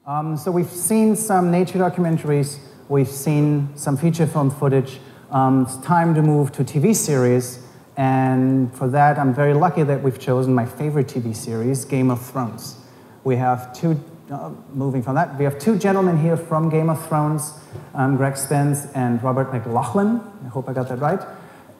So we've seen some nature documentaries, we've seen some feature film footage. It's time to move to TV series, and for that I'm very lucky that we've chosen my favorite TV series, Game of Thrones. We have moving from that, we have two gentlemen here from Game of Thrones, Greg Spence and Robert McLachlan. I hope I got that right.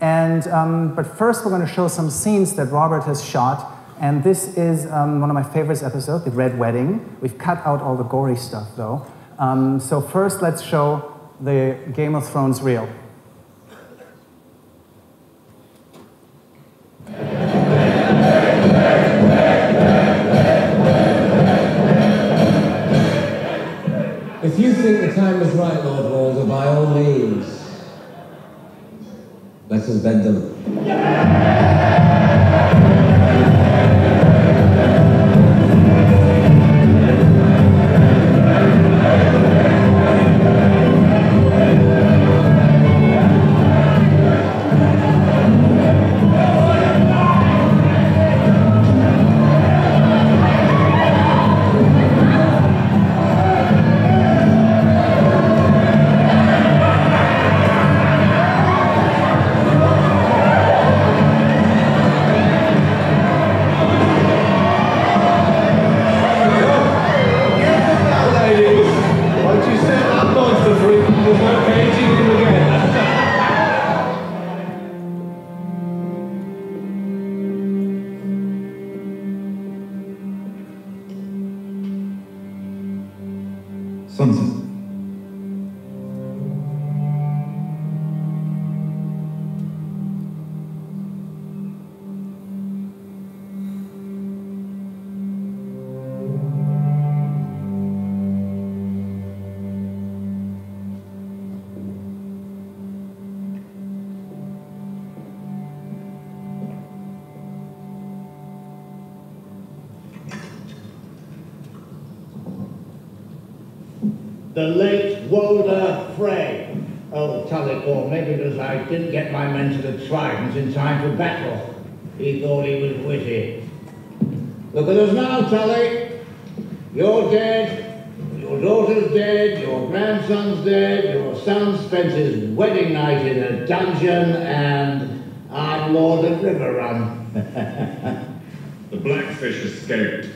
And, but first we're going to show some scenes that Robert has shot. And this is one of my favorite episodes, the Red Wedding. We've cut out all the gory stuff, though. So first, let's show the Game of Thrones reel. If you think the time is right, Lord Walder, by all means, let us bed them. Sunset. The late Walder Frey. Oh, Tully called me because I didn't get my men to the Tridents in time for battle. He thought he was witty. Look at us now, Tully. You're dead, your daughter's dead, your grandson's dead, your son spent his wedding night in a dungeon, and I'm Lord of River Run. The Blackfish escaped.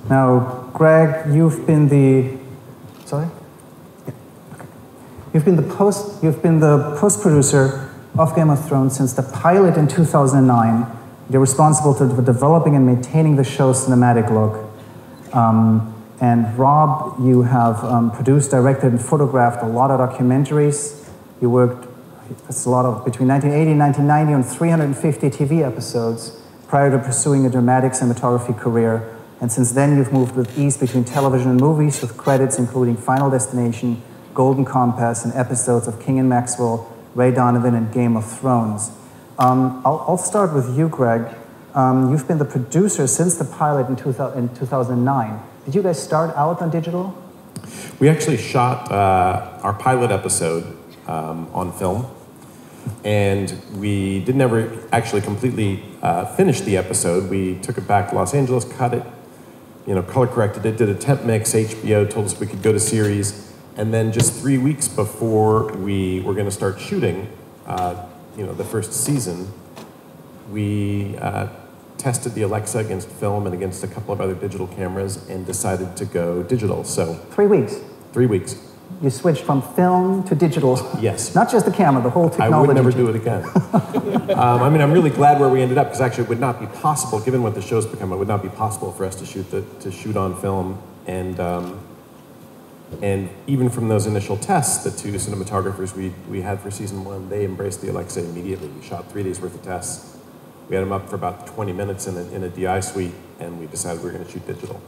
Now, Greg, you've been the, sorry? Yeah. Okay. You've been the post-producer of Game of Thrones since the pilot in 2009. You're responsible for developing and maintaining the show's cinematic look. And Rob, you have produced, directed, and photographed a lot of documentaries. You worked, it's a lot of, between 1980 and 1990 on 350 TV episodes prior to pursuing a dramatic cinematography career. And since then, you've moved with ease between television and movies with credits including Final Destination, Golden Compass, and episodes of King and Maxwell, Ray Donovan, and Game of Thrones. I'll start with you, Greg. You've been the producer since the pilot in 2009. Did you guys start out on digital? We actually shot our pilot episode on film. And we didn't ever actually completely finish the episode. We took it back to Los Angeles, cut it, color corrected it, did a temp mix. HBO told us we could go to series. And then just 3 weeks before we were going to start shooting, the first season, we tested the Alexa against film and against a couple of other digital cameras and decided to go digital. So 3 weeks. 3 weeks. You switched from film to digital. Yes. Not just the camera, the whole technology. I would never do it again. I'm really glad where we ended up, because actually it would not be possible, given what the show's become, it would not be possible for us to shoot on film. And even from those initial tests, the two cinematographers we had for season 1, they embraced the Alexa immediately. We shot 3 days worth of tests. We had them up for about 20 minutes in a DI suite, and we decided we were going to shoot digital.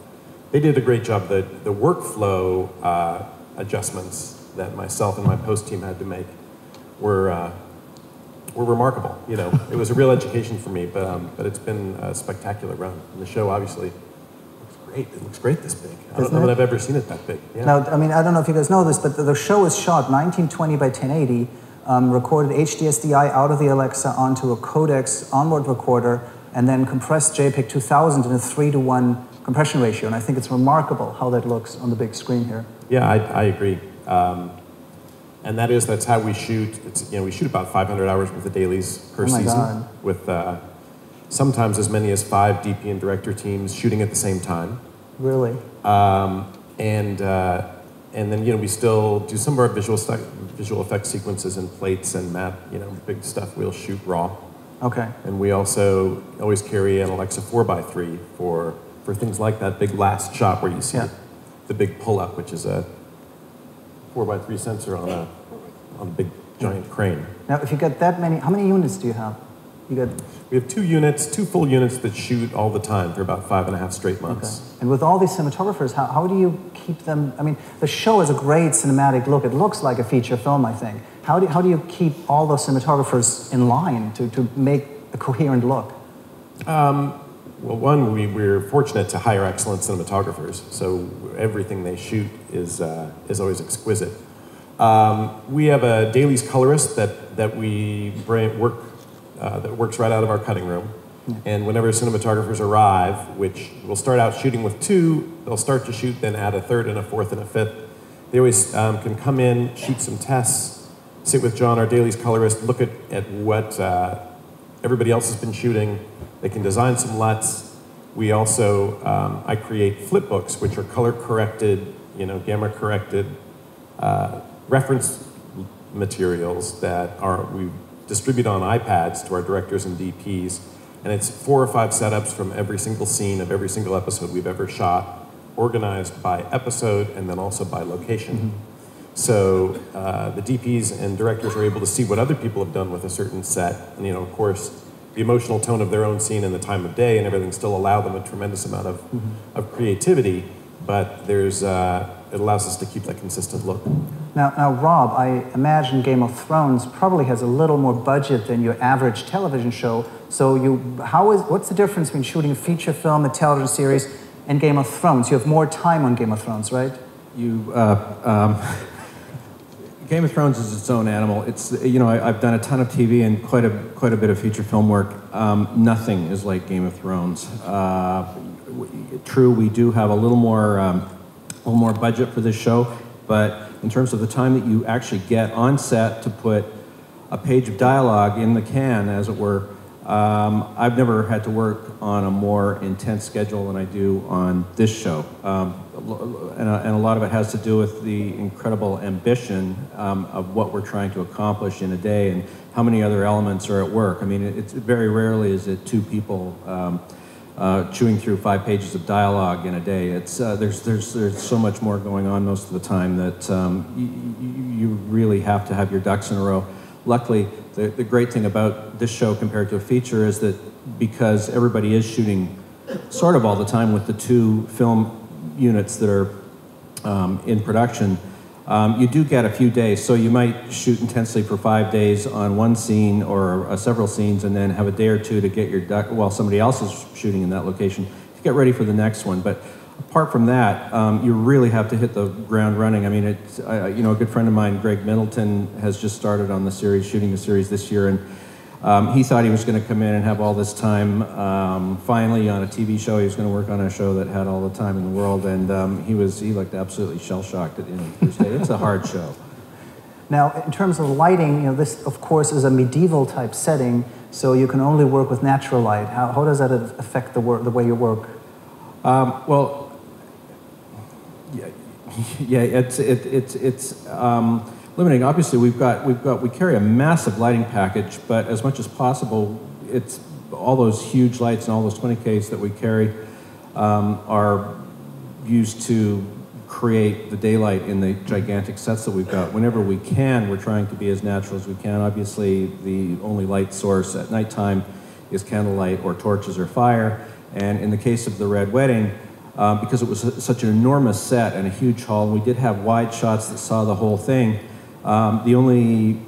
They did a great job. The workflow adjustments that myself and my post team had to make were remarkable. It was a real education for me, but it's been a spectacular run. And the show obviously looks great. It looks great this big. I don't know that I've ever seen it that big. Yeah. Now, I don't know if you guys know this, but the show is shot 1920 by 1080, recorded HDSDI out of the Alexa onto a Codex onboard recorder, and then compressed JPEG 2000 in a 3:1 compression ratio. And I think it's remarkable how that looks on the big screen here. Yeah, I agree. And that's how we shoot. We shoot about 500 hours worth of dailies per season, with sometimes as many as 5 DP and director teams shooting at the same time. Really? And then we still do some of our visual effects sequences in plates and matte, big stuff. We'll shoot raw. Okay. And we also always carry an Alexa 4x3 for things like that big last shot where you see the big pull-up, which is a 4x3 sensor on a big giant crane. Now, if you get that many, how many units do you have? We have 2 full units that shoot all the time for about 5.5 straight months. Okay. And with all these cinematographers, how do you keep them? I mean, the show has a great cinematic look. It looks like a feature film, I think. How do you keep all those cinematographers in line to make a coherent look? Well, one, we're fortunate to hire excellent cinematographers, so everything they shoot is always exquisite. We have a dailies colorist that works right out of our cutting room. Yeah. And whenever cinematographers arrive, which we'll start out shooting with 2, they'll start to shoot, then add a 3rd and a 4th and a 5th. They always can come in, shoot some tests, sit with John, our dailies colorist, look at what everybody else has been shooting. They can design some LUTs. We also, I create flip books, which are color corrected, gamma corrected reference materials that we distribute on iPads to our directors and DPs. And it's 4 or 5 setups from every single scene of every single episode we've ever shot, organized by episode and then also by location. Mm-hmm. So the DPs and directors are able to see what other people have done with a certain set. And of course, the emotional tone of their own scene and the time of day and everything still allow them a tremendous amount of creativity, but it allows us to keep that consistent look. Now, Rob, I imagine Game of Thrones probably has a little more budget than your average television show. So what's the difference between shooting a feature film, a television series, and Game of Thrones? You have more time on Game of Thrones, right? Game of Thrones is its own animal. It's I've done a ton of TV and quite a bit of feature film work. Nothing is like Game of Thrones. True, we do have a little more budget for this show, but in terms of the time that you actually get on set to put a page of dialogue in the can, as it were, I've never had to work on a more intense schedule than I do on this show. And a lot of it has to do with the incredible ambition of what we're trying to accomplish in a day and how many other elements are at work. I mean, it's very rarely is it 2 people chewing through 5 pages of dialogue in a day. It's there's so much more going on most of the time that you really have to have your ducks in a row. Luckily, the great thing about this show compared to a feature is that because everybody is shooting sort of all the time with the 2 film units that are in production, you do get a few days. So you might shoot intensely for 5 days on one scene or several scenes and then have a day or 2 to get your duck while somebody else is shooting in that location to get ready for the next one. But apart from that, you really have to hit the ground running. I mean, you know, a good friend of mine, Greg Middleton, has just started on the series, shooting the series this year, and he thought he was going to come in and have all this time finally on a TV show. He was going to work on a show that had all the time in the world, and he looked absolutely shell-shocked at the end of the first day. It's a hard show. Now, in terms of lighting, you know, this, of course, is a medieval type setting, so you can only work with natural light. How does that affect the way you work? Well, yeah, it's limiting. Obviously, we carry a massive lighting package, but as much as possible, it's all those huge lights and all those 20Ks that we carry are used to create the daylight in the gigantic sets that we've got. Whenever we can, we're trying to be as natural as we can. Obviously, the only light source at nighttime is candlelight or torches or fire. And in the case of the Red Wedding, because it was such an enormous set and a huge hall, we did have wide shots that saw the whole thing. The only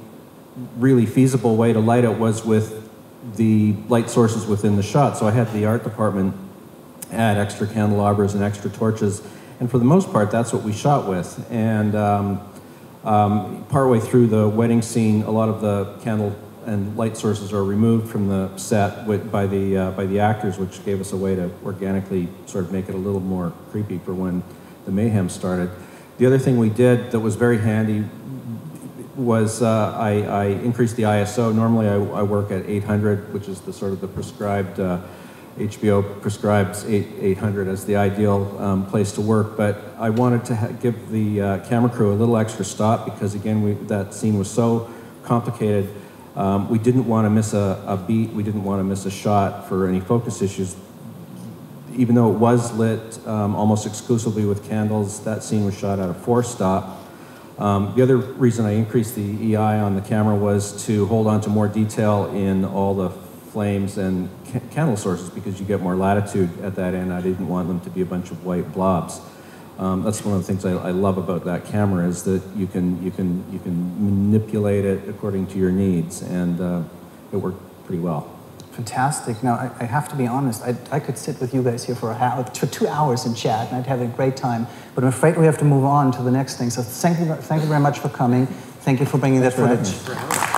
really feasible way to light it was with the light sources within the shot. So I had the art department add extra candelabras and extra torches, and for the most part, that's what we shot with. And partway through the wedding scene, a lot of the candle and light sources are removed from the set by the actors, which gave us a way to organically sort of make it a little more creepy for when the mayhem started. The other thing we did that was very handy was I increased the ISO. Normally I work at 800, which is the sort of the prescribed, HBO prescribes 800 as the ideal place to work, but I wanted to give the camera crew a little extra stop because, again, that scene was so complicated. We didn't want to miss a beat. We didn't want to miss a shot for any focus issues. Even though it was lit almost exclusively with candles, that scene was shot at a 4-stop. The other reason I increased the EI on the camera was to hold on to more detail in all the flames and candle sources because you get more latitude at that end. I didn't want them to be a bunch of white blobs. That's one of the things I love about that camera is that you can manipulate it according to your needs, and it worked pretty well. Fantastic. Now, I have to be honest, I could sit with you guys here for 2 hours and chat, and I'd have a great time, but I'm afraid we have to move on to the next thing. So thank you very much for coming. Thank you for bringing that footage.